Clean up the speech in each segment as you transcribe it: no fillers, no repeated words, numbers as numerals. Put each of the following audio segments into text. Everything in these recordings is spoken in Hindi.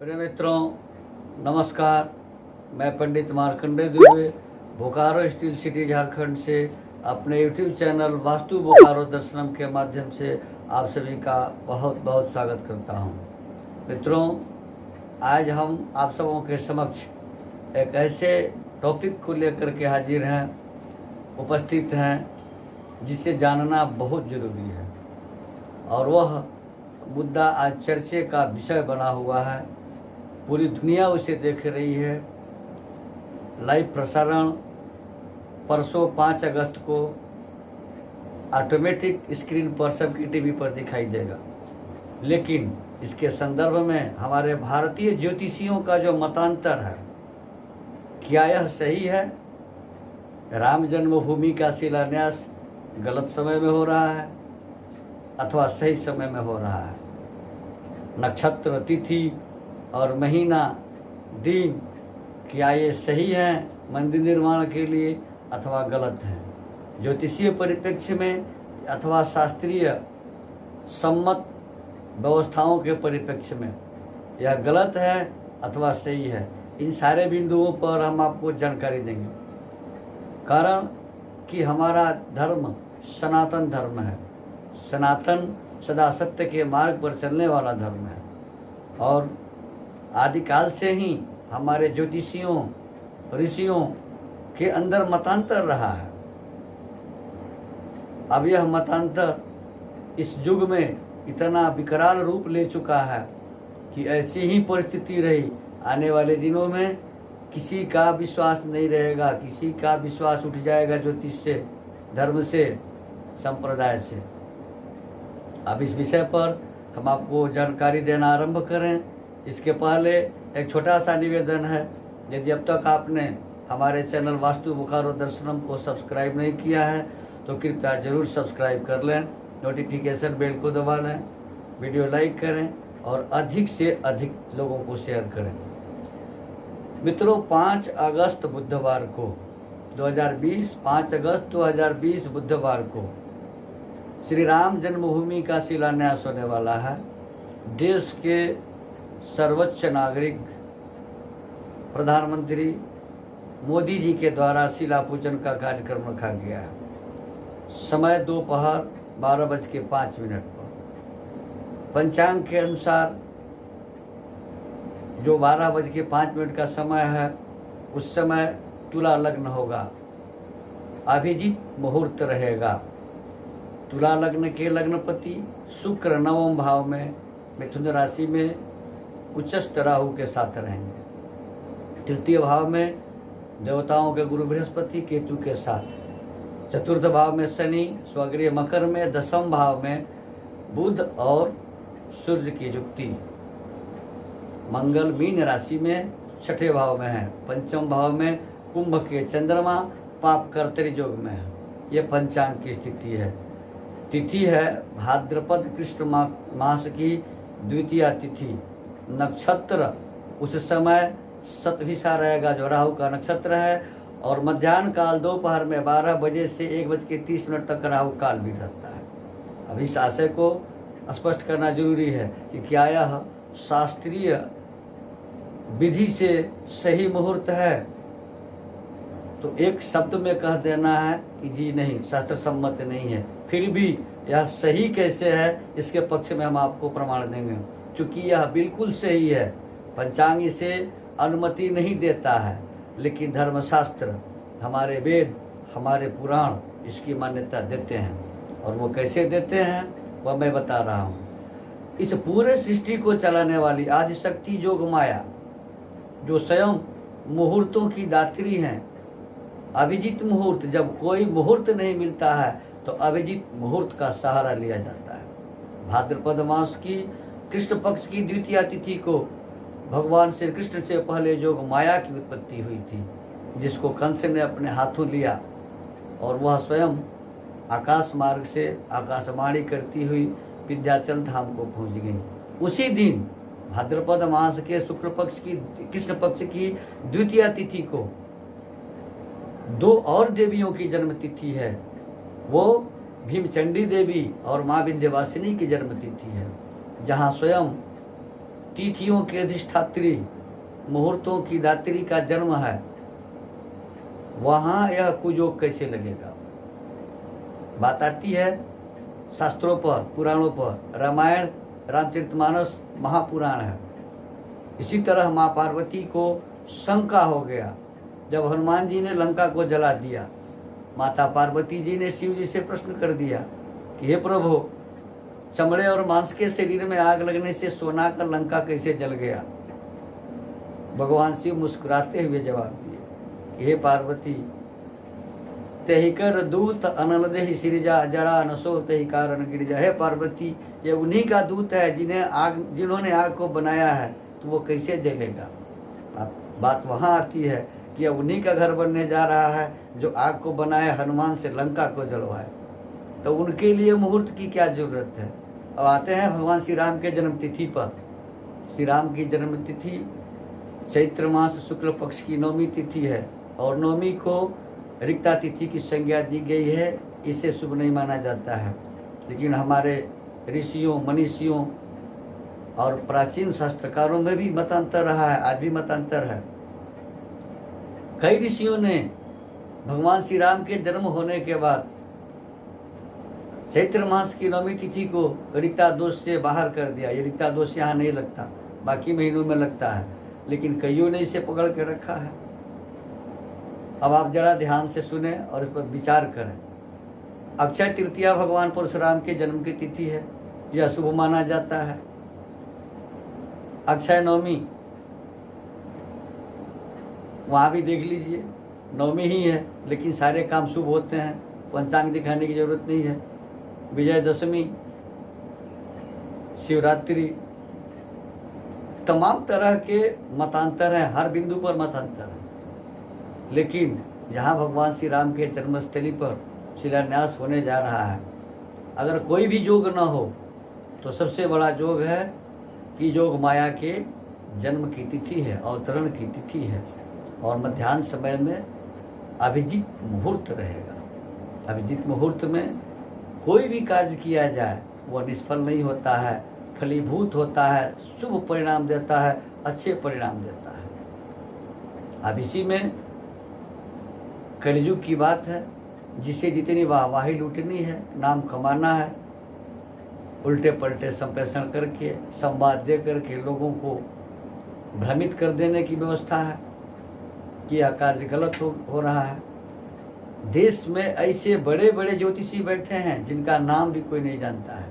प्रिय मित्रों, नमस्कार। मैं पंडित मार्कंडेय दुबे बोकारो स्टील सिटी झारखंड से अपने यूट्यूब चैनल वास्तु बोकारो दर्शनम के माध्यम से आप सभी का बहुत बहुत स्वागत करता हूं। मित्रों, आज हम आप सबों के समक्ष एक ऐसे टॉपिक को लेकर के हाजिर हैं, उपस्थित हैं, जिसे जानना बहुत ज़रूरी है और वह मुद्दा आज चर्चे का विषय बना हुआ है। पूरी दुनिया उसे देख रही है। लाइव प्रसारण परसों 5 अगस्त को ऑटोमेटिक स्क्रीन पर सबकी टीवी पर दिखाई देगा। लेकिन इसके संदर्भ में हमारे भारतीय ज्योतिषियों का जो मतांतर है, क्या यह सही है? राम जन्मभूमि का शिलान्यास गलत समय में हो रहा है अथवा सही समय में हो रहा है? नक्षत्र, तिथि और महीना, दिन, क्या ये सही हैं मंदिर निर्माण के लिए अथवा गलत हैं? ज्योतिषीय परिप्रेक्ष्य में अथवा शास्त्रीय सम्मत व्यवस्थाओं के परिप्रेक्ष्य में यह गलत है अथवा सही है? इन सारे बिंदुओं पर हम आपको जानकारी देंगे। कारण कि हमारा धर्म सनातन धर्म है। सनातन सदा सत्य के मार्ग पर चलने वाला धर्म है और आदिकाल से ही हमारे ज्योतिषियों, ऋषियों के अंदर मतांतर रहा है। अब यह मतांतर इस युग में इतना विकराल रूप ले चुका है कि ऐसी ही परिस्थिति रही। आने वाले दिनों में किसी का विश्वास नहीं रहेगा, किसी का विश्वास उठ जाएगा ज्योतिष से, धर्म से, संप्रदाय से। अब इस विषय पर हम आपको जानकारी देना आरंभ करें। इसके पहले एक छोटा सा निवेदन है, यदि अब तक आपने हमारे चैनल वास्तु बोकारो दर्शनम को सब्सक्राइब नहीं किया है तो कृपया ज़रूर सब्सक्राइब कर लें, नोटिफिकेशन बेल को दबा लें, वीडियो लाइक करें और अधिक से अधिक लोगों को शेयर करें। मित्रों, 5 अगस्त बुधवार को 2020 5 अगस्त 2020 बुधवार को श्री राम जन्मभूमि का शिलान्यास होने वाला है। देश के सर्वोच्च नागरिक प्रधानमंत्री मोदी जी के द्वारा शिला पूजन का कार्यक्रम रखा गया है। समय दोपहर 12:05 पर। पंचांग के अनुसार जो 12:05 का समय है, उस समय तुला लग्न होगा, अभिजीत मुहूर्त रहेगा। तुला लग्न के लग्नपति शुक्र 9वें भाव में मिथुन राशि में उच्चस्थ राहु के साथ रहेंगे। तृतीय भाव में देवताओं के गुरु बृहस्पति केतु के साथ। चतुर्थ भाव में शनि स्वगृह मकर में। 10वें भाव में बुध और सूर्य की युक्ति। मंगल मीन राशि में 6ठे भाव में है। 5वें भाव में कुंभ के चंद्रमा पाप कर्तरी योग में है। ये पंचांग की स्थिति है। तिथि है भाद्रपद कृष्ण मास की द्वितीया तिथि। नक्षत्र उस समय शतभिषा रहेगा, जो राहु का नक्षत्र है, और मध्याह्न काल दोपहर में 12 बजे से 1:30 तक राहु काल भी रहता है। अब इस आशय को स्पष्ट करना जरूरी है कि क्या यह शास्त्रीय विधि से सही मुहूर्त है? तो एक शब्द में कह देना है कि जी नहीं, शास्त्र सम्मत नहीं है। फिर भी यह सही कैसे है, इसके पक्ष में हम आपको प्रमाण देंगे। चूँकि यह बिल्कुल सही है, पंचांग इसे अनुमति नहीं देता है, लेकिन धर्मशास्त्र, हमारे वेद, हमारे पुराण इसकी मान्यता देते हैं। और वो कैसे देते हैं वह मैं बता रहा हूँ। इस पूरे सृष्टि को चलाने वाली आदिशक्ति जोग माया, जो स्वयं मुहूर्तों की दात्री हैं, अभिजीत मुहूर्त, जब कोई मुहूर्त नहीं मिलता है तो अभिजीत मुहूर्त का सहारा लिया जाता है। भाद्रपद मास की कृष्ण पक्ष की द्वितीया तिथि को भगवान श्री कृष्ण से पहले योग माया की उत्पत्ति हुई थी, जिसको कंस ने अपने हाथों लिया और वह स्वयं आकाश मार्ग से आकाशवाणी करती हुई विंध्याचल धाम को पहुंच गई। उसी दिन भाद्रपद मास के शुक्ल पक्ष की कृष्ण पक्ष की द्वितीया तिथि को 2 और देवियों की जन्म तिथि है। वो भीमचंडी देवी और माँ विंध्यवासिनी की जन्म तिथि है, जहाँ स्वयं तिथियों की अधिष्ठात्री, मुहूर्तों की दात्री का जन्म है, वहाँ यह कुयोग कैसे लगेगा? बात आती है शास्त्रों पर, पुराणों पर। रामायण, रामचरितमानस महापुराण है। इसी तरह माँ पार्वती को शंका हो गया जब हनुमान जी ने लंका को जला दिया। माता पार्वती जी ने शिव जी से प्रश्न कर दिया कि हे प्रभु, चमड़े और मांस के शरीर में आग लगने से सोना का लंका कैसे जल गया? भगवान शिव मुस्कुराते हुए जवाब दिए कि हे पार्वती, तेहि कर दूत अनल देहि सिरजा, जरा नसो तेहि कारण गिरजा। हे पार्वती, ये उन्हीं का दूत है जिन्होंने आग को बनाया है, तो वो कैसे जलेगा? बात वहाँ आती है कि अब उन्हीं का घर बनने जा रहा है जो आग को बनाए, हनुमान से लंका को जलवाए, तो उनके लिए मुहूर्त की क्या जरूरत है? अब आते हैं भगवान श्री राम के जन्म तिथि पर। श्री राम की जन्म तिथि चैत्र मास शुक्ल पक्ष की 9वीं तिथि है और 9वीं को रिक्ता तिथि की संज्ञा दी गई है। इसे शुभ नहीं माना जाता है, लेकिन हमारे ऋषियों, मनीषियों और प्राचीन शास्त्रकारों में भी मतांतर रहा है, आज भी मतांतर है। कई ऋषियों ने भगवान श्री राम के जन्म होने के बाद चैत्र मास की 9वीं तिथि को रिक्ता दोष से बाहर कर दिया। ये रिक्ता दोष यहाँ नहीं लगता, बाकी महीनों में लगता है, लेकिन कईयों ने इसे पकड़ के रखा है। अब आप जरा ध्यान से सुने और इस पर विचार करें। अक्षय तृतीया भगवान परशुराम के जन्म की तिथि है, यह शुभ माना जाता है। अक्षय नवमी, वहाँ भी देख लीजिए 9वीं ही है, लेकिन सारे काम शुभ होते हैं, पंचांग दिखाने की जरूरत नहीं है। विजयदशमी, शिवरात्रि, तमाम तरह के मतांतर हैं, हर बिंदु पर मतांतर है। लेकिन जहाँ भगवान श्री राम के जन्मस्थली पर शिलान्यास होने जा रहा है, अगर कोई भी योग न हो तो सबसे बड़ा योग है कि योग माया के जन्म की तिथि है, अवतरण की तिथि है, और मध्याह्न समय में अभिजीत मुहूर्त रहेगा। अभिजीत मुहूर्त में कोई भी कार्य किया जाए वह निष्फल नहीं होता है, फलीभूत होता है, शुभ परिणाम देता है, अच्छे परिणाम देता है। अब इसी में कलयुग की बात है, जिसे जितनी वाहवाही लूटनी है, नाम कमाना है, उल्टे पलटे संप्रेषण करके, संवाद दे करके लोगों को भ्रमित कर देने की व्यवस्था है कि यह कार्य गलत हो रहा है। देश में ऐसे बड़े बड़े ज्योतिषी बैठे हैं जिनका नाम भी कोई नहीं जानता है।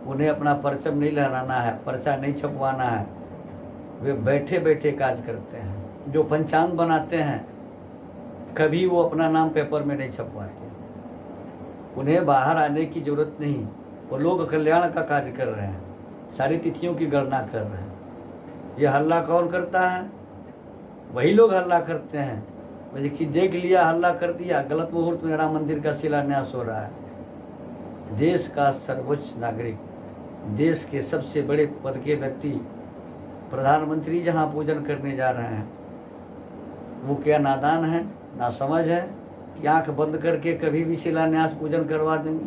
उन्हें अपना परचम नहीं लहराना है, पर्चा नहीं छपवाना है, वे बैठे बैठे कार्य करते हैं। जो पंचांग बनाते हैं, कभी वो अपना नाम पेपर में नहीं छपवाते। उन्हें बाहर आने की जरूरत नहीं, वो लोग कल्याण का कार्य कर रहे हैं, सारी तिथियों की गणना कर रहे हैं। ये हल्ला कौन करता है? वही लोग हल्ला करते हैं। मैं एक चीज़ देख लिया, हल्ला कर दिया, गलत मुहूर्त में राम मंदिर का शिलान्यास हो रहा है। देश का सर्वोच्च नागरिक, देश के सबसे बड़े पद के व्यक्ति, प्रधानमंत्री जहाँ पूजन करने जा रहे हैं, वो क्या नादान है, ना समझ है कि आंख बंद करके कभी भी शिलान्यास पूजन करवा देंगे?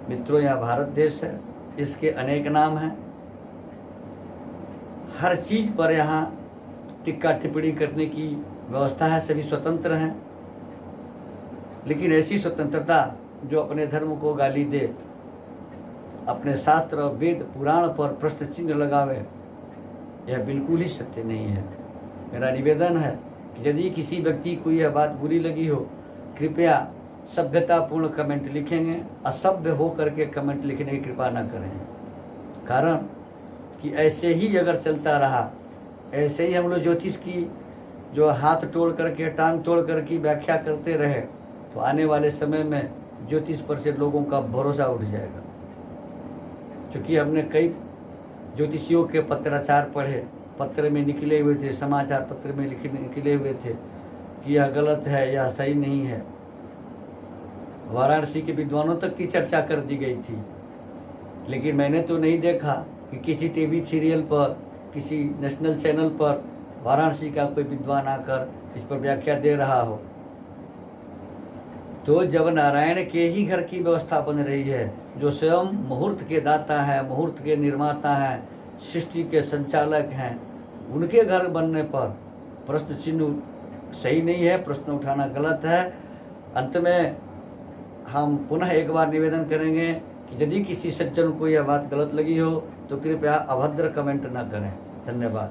मित्रों, यह भारत देश है, इसके अनेक नाम हैं। हर चीज़ पर यहाँ टिक्का टिप्पणी करने की व्यवस्था है, सभी स्वतंत्र हैं। लेकिन ऐसी स्वतंत्रता जो अपने धर्म को गाली दे, अपने शास्त्र और वेद पुराण पर प्रश्न चिन्ह लगावे, यह बिल्कुल ही सत्य नहीं है। मेरा निवेदन है कि यदि किसी व्यक्ति को यह बात बुरी लगी हो, कृपया सभ्यतापूर्ण कमेंट लिखेंगे, असभ्य हो करके कमेंट लिखने की कृपा न करें। कारण कि ऐसे ही अगर चलता रहा, ऐसे ही हम लोग ज्योतिष की जो हाथ तोड़ करके, टांग तोड़ करके व्याख्या करते रहे, तो आने वाले समय में ज्योतिष पर से लोगों का भरोसा उठ जाएगा। क्योंकि हमने कई ज्योतिषियों के पत्राचार पढ़े, पत्र में निकले हुए थे, समाचार पत्र में निकले हुए थे कि यह गलत है, यह सही नहीं है। वाराणसी के विद्वानों तक की चर्चा कर दी गई थी, लेकिन मैंने तो नहीं देखा कि किसी टीवी सीरियल पर, किसी नेशनल चैनल पर वाराणसी का कोई विद्वान आकर इस पर व्याख्या दे रहा हो। तो जब नारायण के ही घर की व्यवस्था बन रही है, जो स्वयं मुहूर्त के दाता है, मुहूर्त के निर्माता हैं, सृष्टि के संचालक हैं, उनके घर बनने पर प्रश्न चिन्ह सही नहीं है, प्रश्न उठाना गलत है। अंत में हम पुनः एक बार निवेदन करेंगे कि यदि किसी सज्जन को यह बात गलत लगी हो तो कृपया अभद्र कमेंट न करें। धन्यवाद।